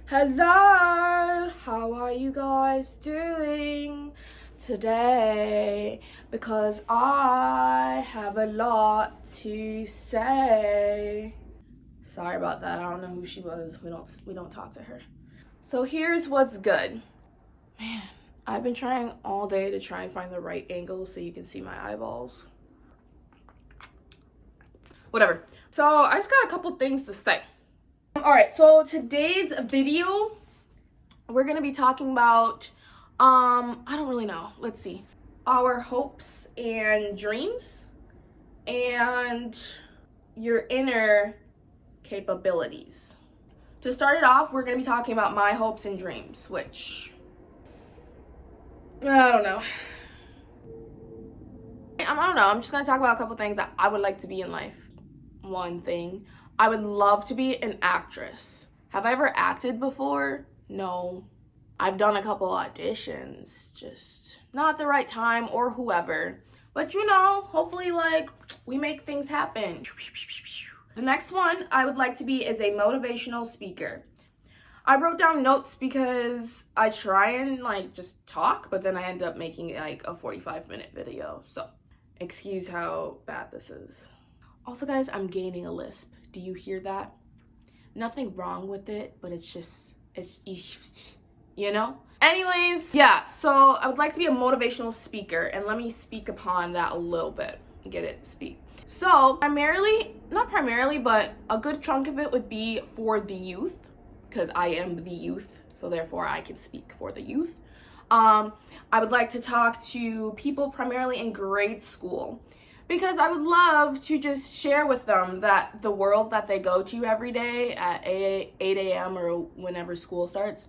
Hello, how are you guys doing today? Because I have a lot to say. Sorry about that. I don't know who she was. We don't talk to her. So here's what's good. Man, I've been trying all day to try and find the right angle so you can see my eyeballs. Whatever. So I just got a couple things to say. Alright, so today's video, we're going to be talking about, I don't really know. Let's see. Our hopes and dreams and your inner capabilities. To start it off, we're going to be talking about my hopes and dreams, which, I don't know. I'm just going to talk about a couple things that I would like to be in life. One thing, I would love to be an actress. Have I ever acted before? No. I've done a couple auditions, just not at the right time or whoever. But hopefully we make things happen. The next one I would like to be is a motivational speaker. I wrote down notes because I try and just talk, but then I end up making a 45-minute video. So excuse how bad this is. Also, guys, I'm gaining a lisp. Do you hear that? Nothing wrong with it, but it's Anyways, yeah, so I would like to be a motivational speaker, and let me speak upon that a little bit. Get it? Speak. So, not primarily, but a good chunk of it would be for the youth, because I am the youth, so therefore I can speak for the youth. I would like to talk to people primarily in grade school, because I would love to just share with them that the world that they go to every day at 8 a.m. or whenever school starts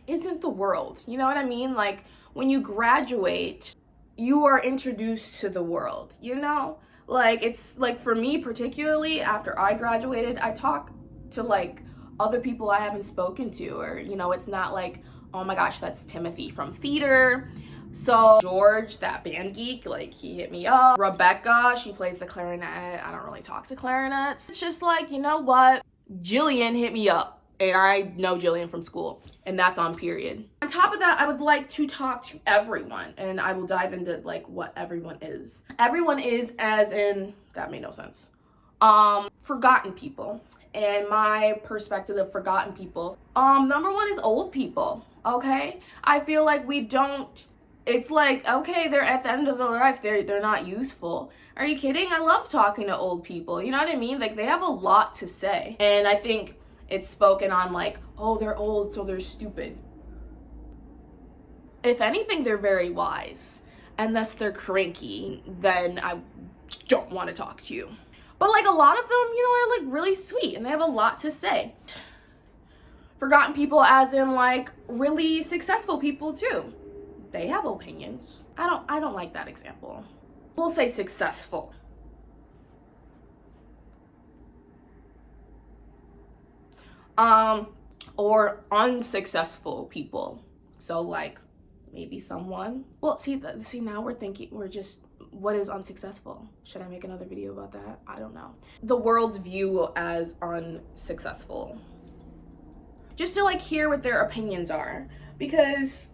isn't the world. You know what I mean? Like, when you graduate, you are introduced to the world, It's like, for me particularly, after I graduated, I talk to other people I haven't spoken to, or, it's not like, oh my gosh, that's Timothy from theater. So George, that band geek, he hit me up. Rebecca, she plays the clarinet. I don't really talk to clarinets. It's just what? Jillian hit me up, and I know Jillian from school, and that's on period. On top of that, I would like to talk to everyone, and I will dive into what everyone is. Everyone is as in, that made no sense. Forgotten people. And my perspective of forgotten people. Number one is old people, okay? I feel like we don't. It's okay, they're at the end of their life, they're not useful. Are you kidding? I love talking to old people, you know what I mean? They have a lot to say. And I think it's spoken on oh, they're old, so they're stupid. If anything, they're very wise. Unless they're cranky, then I don't want to talk to you. But a lot of them, are really sweet, and they have a lot to say. Forgotten people as in really successful people too. They have opinions. I don't like that example. We'll say successful. Or unsuccessful people. So maybe someone. Well, see now we're just, what is unsuccessful? Should I make another video about that? I don't know. The world's view as unsuccessful. Just to hear what their opinions are, because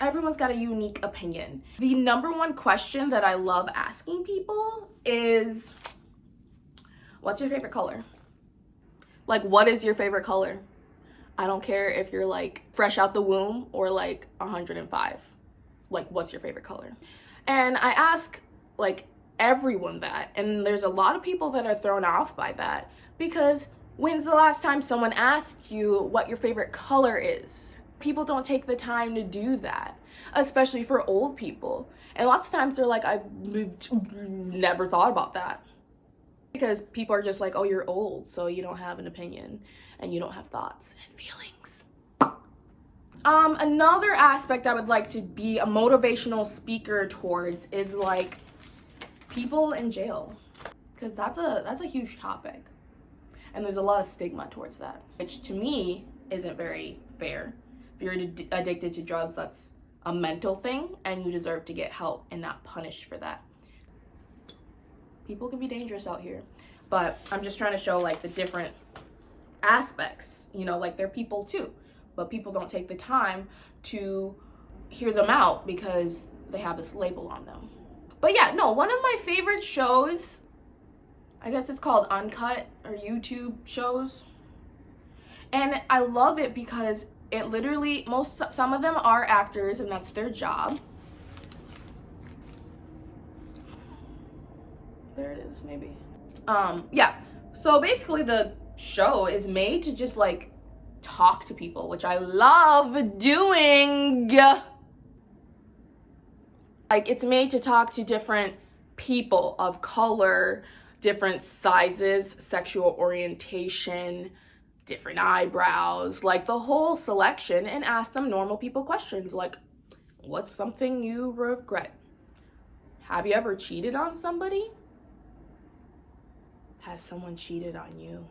everyone's got a unique opinion. The number one question that I love asking people is, what's your favorite color? What is your favorite color? I don't care if you're fresh out the womb or 105. What's your favorite color? And I ask everyone that, and there's a lot of people that are thrown off by that, because when's the last time someone asked you what your favorite color is? People don't take the time to do that, especially for old people. And lots of times they're I've never thought about that. Because people are just oh, you're old, so you don't have an opinion, and you don't have thoughts and feelings. Another aspect I would like to be a motivational speaker towards is people in jail. Because that's a huge topic. And there's a lot of stigma towards that, which to me isn't very fair. If you're addicted to drugs, that's a mental thing, and you deserve to get help and not punished for that. People can be dangerous out here, but I'm just trying to show the different aspects, you know, like they're people too, but people don't take the time to hear them out because they have this label on them. But yeah, no, one of my favorite shows, I guess it's called Uncut, or YouTube shows. And I love it because it literally, some of them are actors and that's their job. There it is, maybe. Yeah. So basically the show is made to just like talk to people, which I love doing. Like, it's made to talk to different people of color, different sizes, sexual orientation, different eyebrows, like the whole selection, and ask them normal people questions like, what's something you regret? Have you ever cheated on somebody? Has someone cheated on you?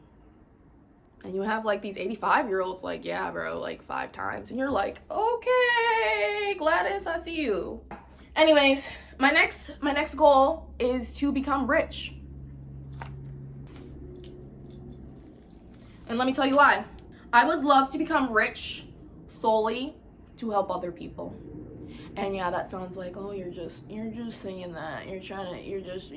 And you have like these 85-year-olds like, yeah, bro, like 5 times. And you're like, okay, Gladys, I see you. Anyways, my next goal is to become rich. And let me tell you why. I would love to become rich solely to help other people. And yeah, that sounds like, oh, you're just saying that. You're just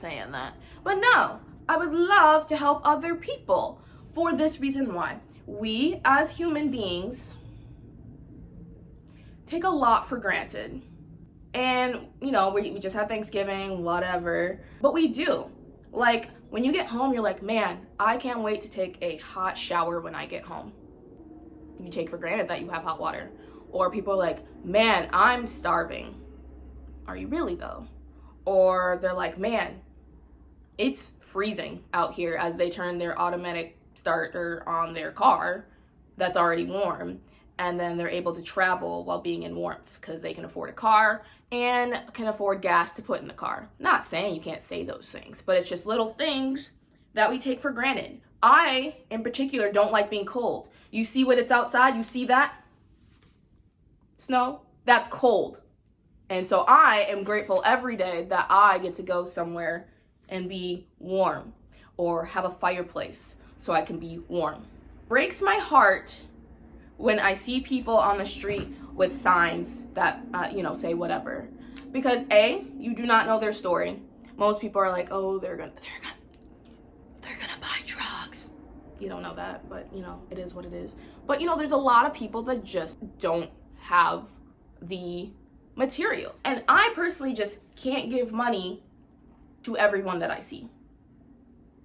saying that. But no, I would love to help other people for this reason why. We as human beings take a lot for granted. And, you know, we just had Thanksgiving, whatever. But we do. Like, when you get home, you're like, man, I can't wait to take a hot shower when I get home. You take for granted that you have hot water. Or people are like, man, I'm starving. Are you really though? Or they're like, man, it's freezing out here, as they turn their automatic starter on their car that's already warm. And then they're able to travel while being in warmth because they can afford a car and can afford gas to put in the car. Not saying you can't say those things, but it's just little things that we take for granted. I, in particular, don't like being cold. You see when it's outside, you see that? Snow? That's cold. And so I am grateful every day that I get to go somewhere and be warm, or have a fireplace so I can be warm. Breaks my heart when I see people on the street with signs that, say whatever. Because A, you do not know their story. Most people are like, oh, they're gonna buy drugs. You don't know that, but, it is what it is. But, there's a lot of people that just don't have the materials. And I personally just can't give money to everyone that I see.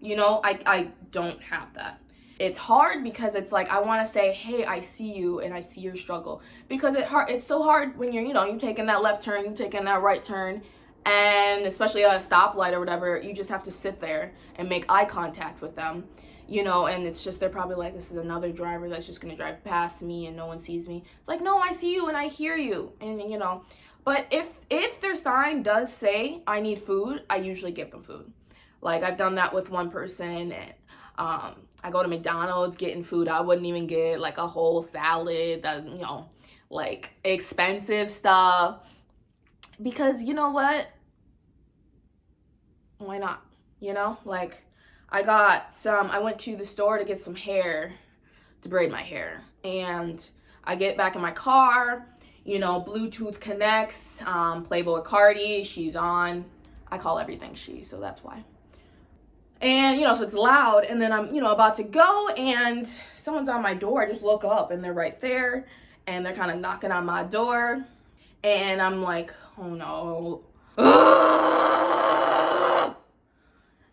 I don't have that. It's hard because it's like, I want to say, hey, I see you and I see your struggle. Because it's so hard when you're taking that left turn, you're taking that right turn, and especially at a stoplight or whatever, you just have to sit there and make eye contact with them, and it's just, they're probably like, this is another driver that's just going to drive past me and no one sees me. It's like, no, I see you and I hear you. And, but if their sign does say I need food, I usually give them food. Like, I've done that with one person, and I go to McDonald's getting food. I wouldn't even get like a whole salad, like expensive stuff. Because you know what? Why not? Like, I went to the store to get some hair, to braid my hair. And I get back in my car, Bluetooth connects, Playboy Cardi, she's on. I call everything she, so that's why. And, so it's loud, and then I'm, about to go, and someone's on my door. I just look up, and they're right there, and they're kind of knocking on my door, and I'm like, oh no.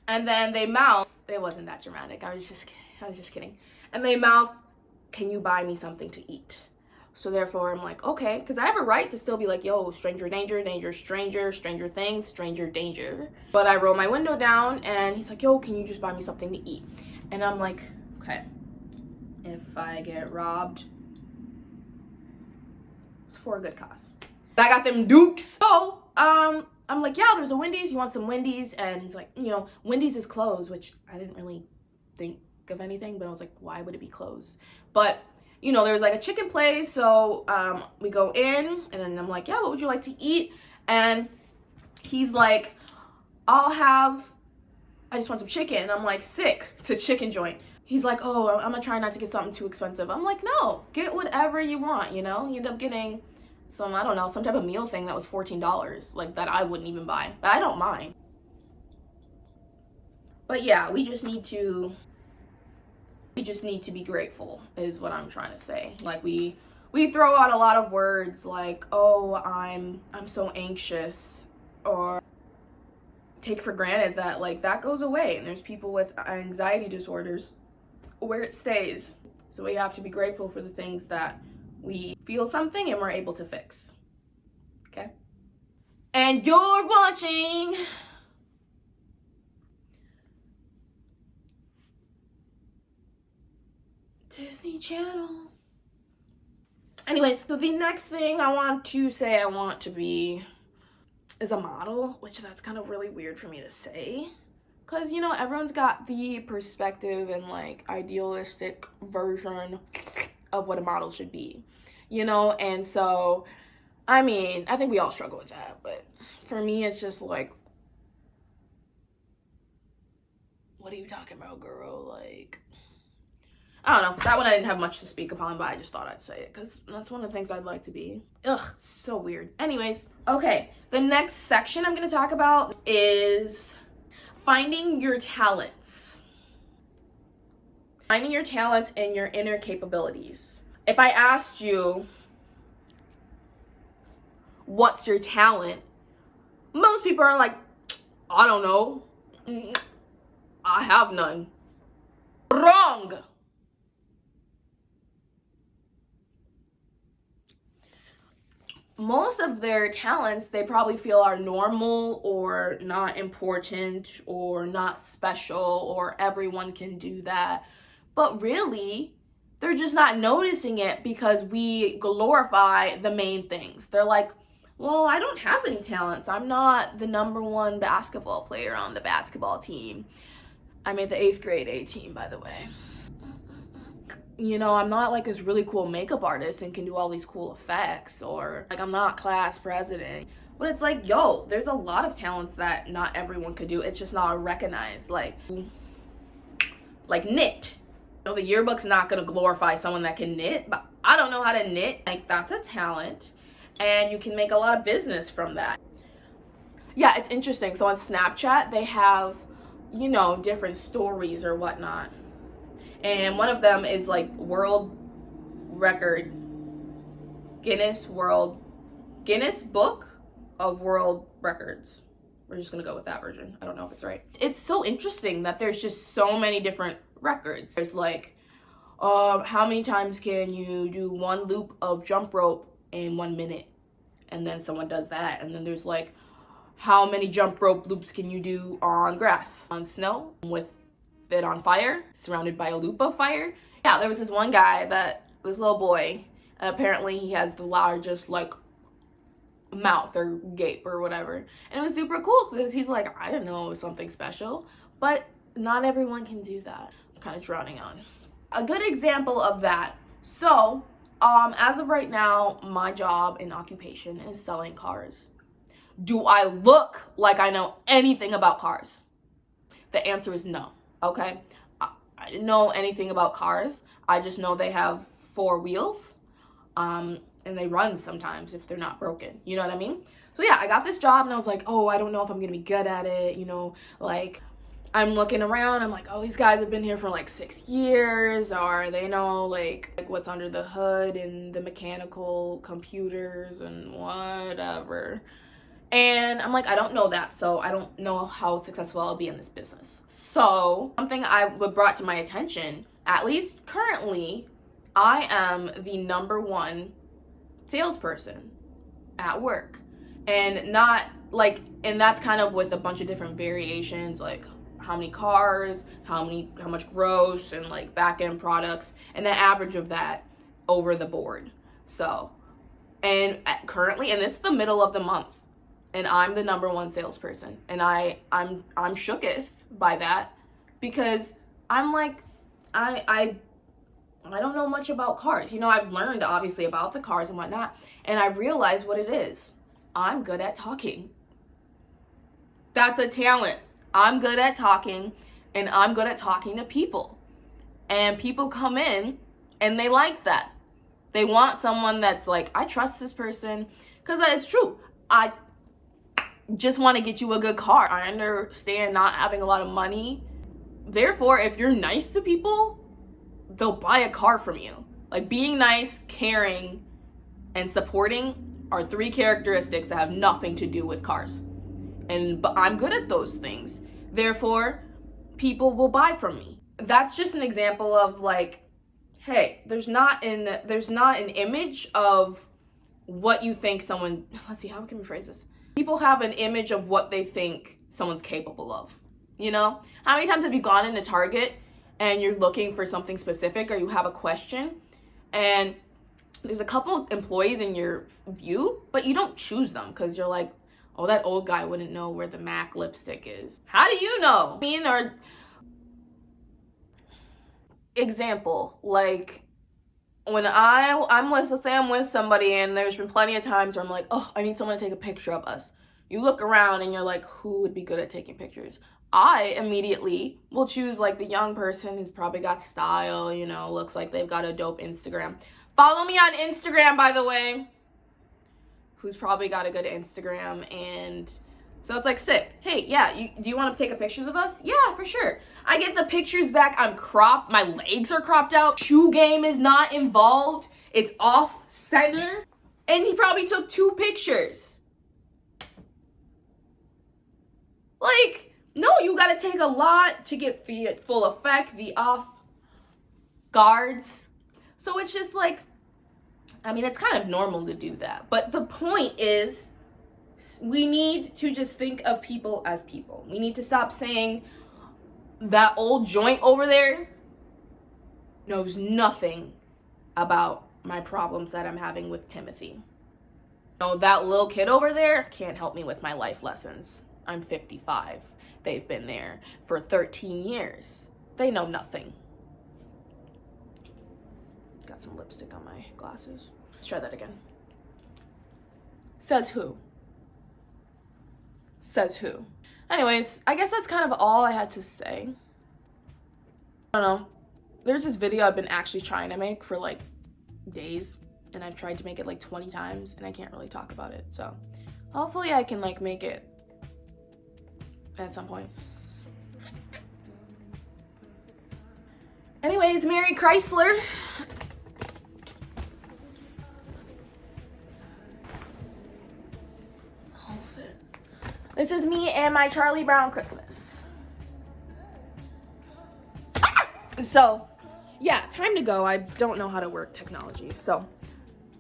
And then they mouth, it wasn't that dramatic, I was just kidding. And they mouth, can you buy me something to eat? So therefore, I'm like, okay, because I have a right to still be like, yo, stranger danger, danger stranger, stranger things, stranger danger. But I roll my window down, and he's like, yo, can you just buy me something to eat? And I'm like, okay, if I get robbed, it's for a good cause. I got them dukes. So, I'm like, yeah, there's a Wendy's, you want some Wendy's? And he's like, Wendy's is closed, which I didn't really think of anything, but I was like, why would it be closed? But there's like a chicken place, so we go in, and then I'm like, yeah, what would you like to eat? And he's like, I'll have I just want some chicken. I'm like, sick. It's a chicken joint. He's like, oh, I'm gonna try not to get something too expensive. I'm like, no, get whatever you want, you know? You end up getting some, I don't know, some type of meal thing that was $14, like that I wouldn't even buy, but I don't mind. But yeah, we just need to be grateful is what I'm trying to say. Like we throw out a lot of words like, oh, I'm so anxious, or take for granted that like that goes away, and there's people with anxiety disorders where it stays. So we have to be grateful for the things that we feel something and we're able to fix. Okay? And you're watching Disney Channel. Anyways, so the next thing I want to say I want to be is a model, which that's kind of really weird for me to say. Because, you know, everyone's got the perspective and, like, idealistic version of what a model should be, you know? And so, I mean, I think we all struggle with that. But for me, it's just like, what are you talking about, girl? Like, I don't know. That one I didn't have much to speak upon, but I just thought I'd say it because that's one of the things I'd like to be. Ugh, it's so weird. Anyways, okay. The next section I'm going to talk about is finding your talents. Finding your talents and your inner capabilities. If I asked you, what's your talent? Most people are like, I don't know. I have none. Wrong. Most of their talents they probably feel are normal or not important or not special or everyone can do that. But really, they're just not noticing it because we glorify the main things. They're like, well, I don't have any talents. I'm not the #1 basketball player on the basketball team. I made the 8th grade A team, by the way. You know, I'm not like this really cool makeup artist and can do all these cool effects, or like I'm not class president. But it's like, yo, there's a lot of talents that not everyone could do. It's just not recognized. Like knit. You know, the yearbook's not gonna glorify someone that can knit, but I don't know how to knit. Like, that's a talent, and you can make a lot of business from that. Yeah, it's interesting. So on Snapchat, they have, you know, different stories or whatnot. And one of them is like world record, Guinness Book of World Records. We're just gonna go with that version. I don't know if it's right. It's so interesting that there's just so many different records. There's like, how many times can you do one loop of jump rope in 1 minute? And then someone does that. And then there's like, how many jump rope loops can you do on grass, on snow, with it on fire, surrounded by a loop of fire? Yeah, there was this one guy, this little boy, and apparently he has the largest like mouth or gape or whatever, and it was super cool because he's like, I didn't know it was something special, but not everyone can do that. I'm kind of drowning on a good example of that. So as of right now, my job and occupation is selling cars. Do I look like I know anything about cars? The answer is no. Okay, I didn't know anything about cars. I just know they have 4 wheels, and they run sometimes if they're not broken. You know what I mean? So yeah, I got this job and I was like, oh, I don't know if I'm gonna be good at it. You know, like I'm looking around. I'm like, oh, these guys have been here for like 6 years, or they know like what's under the hood and the mechanical computers and whatever. And I'm like, I don't know that, so I don't know how successful I'll be in this business. So something brought to my attention, at least currently, I am the #1 salesperson at work. And not like, and that's kind of with a bunch of different variations, like how many cars, how much gross, and like back-end products, and the average of that over the board. So, and currently, and it's the middle of the month, and I'm the #1 salesperson, and I'm shooketh by that, because I'm like, I don't know much about cars. You know, I've learned obviously about the cars and whatnot, and I realized what it is. I'm good at talking. That's a talent. I'm good at talking, and I'm good at talking to people. And people come in and they like that. They want someone that's like, I trust this person. Because it's true. I just want to get you a good car. I understand not having a lot of money. Therefore, if you're nice to people, they'll buy a car from you. Like, being nice, caring, and supporting are 3 characteristics that have nothing to do with cars. But I'm good at those things. Therefore, people will buy from me. That's just an example of like, hey, there's not an image of what you think someone, let's see, how can we phrase this? People have an image of what they think someone's capable of. You know? How many times have you gone into Target and you're looking for something specific, or you have a question and there's a couple employees in your view, but you don't choose them because you're like, oh, that old guy wouldn't know where the MAC lipstick is. How do you know? Or example, like when I'm with, let's say I'm with somebody, and there's been plenty of times where I'm like, oh, I need someone to take a picture of us. You look around and you're like, who would be good at taking pictures? I immediately will choose like the young person who's probably got style, you know, looks like they've got a dope Instagram. Follow me on Instagram, by the way. Who's probably got a good Instagram, and so it's like sick. Hey, yeah, do you want to take a pictures of us? Yeah, for sure. I get the pictures back. I'm cropped. My legs are cropped out. Shoe game is not involved. It's off center. And he probably took 2 pictures. Like, no, you gotta take a lot to get the full effect, the off guards. So it's just like, I mean, it's kind of normal to do that. But the point is, we need to just think of people as people. We need to stop saying that old joint over there knows nothing about my problems that I'm having with Timothy. No, that little kid over there can't help me with my life lessons. I'm 55. They've been there for 13 years. They know nothing. Got some lipstick on my glasses. Let's try that again. Says who? Says who? Anyways, I guess that's kind of all I had to say. I don't know. There's this video I've been actually trying to make for like days, and I've tried to make it like 20 times, and I can't really talk about it. So hopefully I can like make it at some point. Anyways, Mary Chrysler. This is me and my Charlie Brown Christmas. So, yeah, time to go. I don't know how to work technology. So,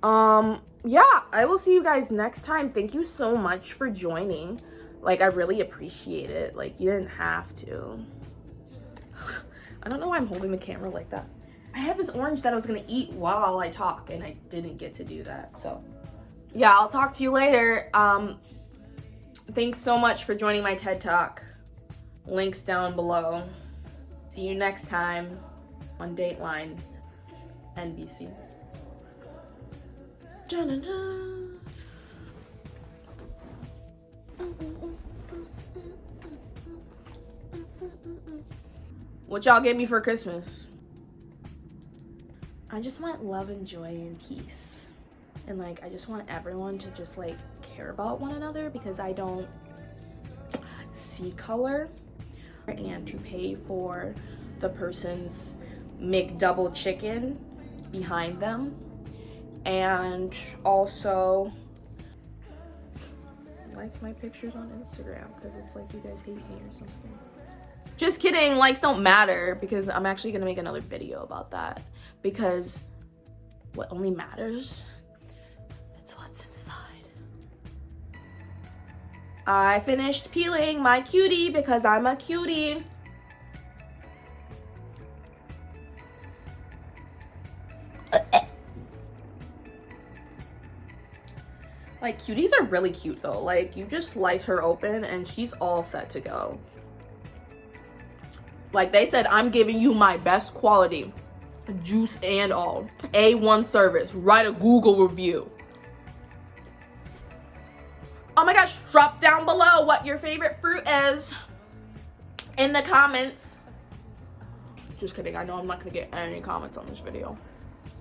yeah, I will see you guys next time. Thank you so much for joining. Like, I really appreciate it. Like, you didn't have to. I don't know why I'm holding the camera like that. I had this orange that I was gonna eat while I talk, and I didn't get to do that. So, yeah, I'll talk to you later. Thanks so much for joining my TED Talk. Links down below. See you next time on Dateline NBC. Dun-dun-dun. What y'all gave me for Christmas? I just want love and joy and peace. And like, I just want everyone to just like care about one another, because I don't see color, and to pay for the person's McDouble chicken behind them, and also like my pictures on Instagram, because it's like you guys hate me or something. Just kidding, likes don't matter, because I'm actually gonna make another video about that, because what only matters is what's inside. I finished peeling my cutie because I'm a cutie. Like, cuties are really cute though. Like, you just slice her open and she's all set to go. Like they said, I'm giving you my best quality, juice and all. A1 service. Write a Google review. Oh my gosh, drop down below what your favorite fruit is. in the comments. Just kidding. I know I'm not gonna get any comments on this video.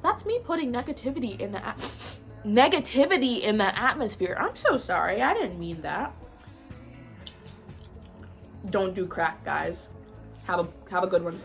That's me putting negativity in the atmosphere. I'm so sorry. I didn't mean that. Don't do crack, guys. Have a good one.